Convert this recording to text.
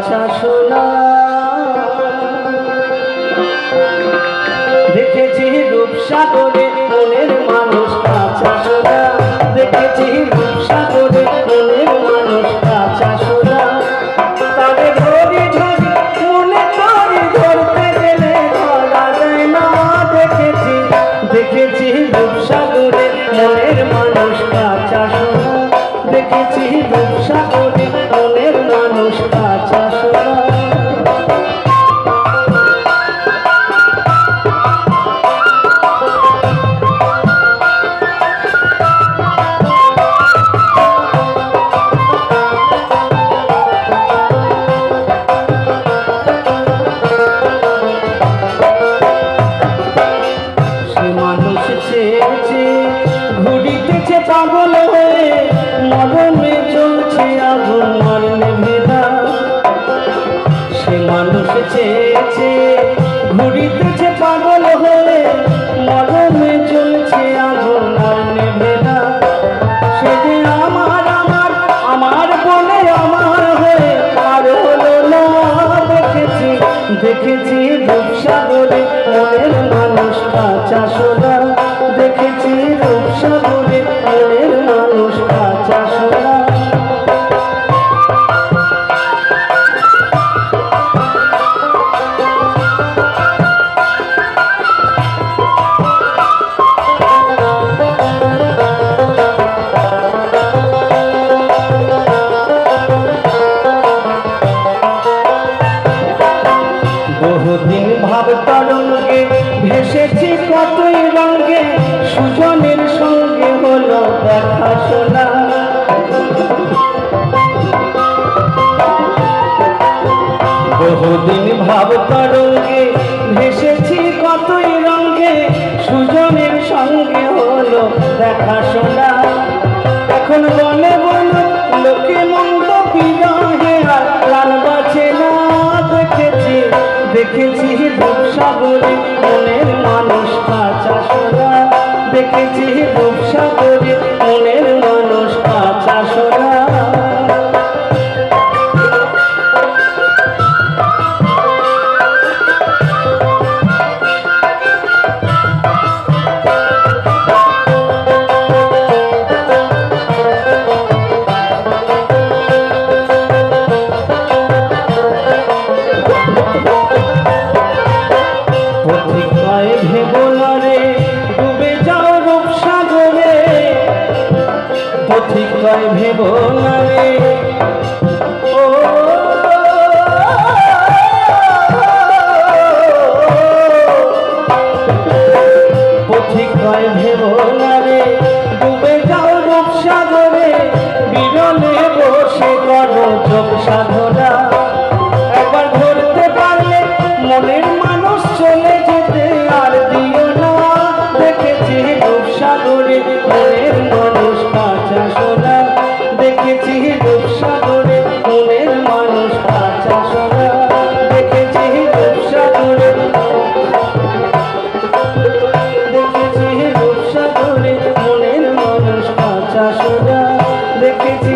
কাঁচা সোনা। দেখেছি রূপসাগরে মনের মানুষ কাঁচা সোনা, দেখেছি রূপসাগরে মনের মানুষ কাঁচা সোনা। তবে ধরি ধরি মনে করি ধরতে গেলে ধরা যায় না। দেখেছি দেখেছি রূপসাগরে মনের মানুষ কাঁচা সোনা, দেখেছি রূপসাগরে মনের মানুষ কাঁচা সোনা। ঘুরিতেছে পাগল হয়ে মরণে চলছে আগুন মরণে ভেদা। সে মানুষ চেয়েছে ঘুরিতেছে পাগল হয়ে মরণে চলছে আগুন মরণে ভেদা। সে যে আমার আমার আমার বলে আমার হয়ে আর হলো না। দেখেছি দেখেছি রূপসাগরে মনের মানুষ কাঁচা সোনা, দেখেছি রূপসাগরে মনের মানুষ কাঁচা সোনা। বহুদিন ভাব তরঙ্গে ভেসেছি কতই রঙে, সুজনের সঙ্গে হলো দেখা শোনা। বহুদিন ভাব তরঙ্গে ভেসেছি কতই রঙে, সুজনের সঙ্গে হলো দেখা শোনা। এখন বলে বলো লোকে মন্দ বিরহে আর প্রাণ বাঁচে না। দেখেছি দেখেছি রূপসাগরে মনের মানুষ কাঁচা সোনা, দেখেছি রূপসাগরে মনের মানুষ কাঁচা সোনা। ভেবো না রে ডুবে যাও রূপসাগরে, পথিক কয় ভেবো না রে ও পথিক কয় ভেবো না রে ডুবে যাও রূপসাগরে, বিরলে বসে করো যোগ সাধনা। একবার ধরতে পারলে মনের মানুষ চলে যেতে আর দিও না। দেখেছি রূপসাগরে মনের মানুষ কাঁচা সোনা, দেখেছি রূপসাগরে মনের মানুষ কাঁচা সোনা, দেখেছি রূপসাগরে দেখেছি রূপসাগরে মনের মানুষ কাঁচা সোনা, দেখেছি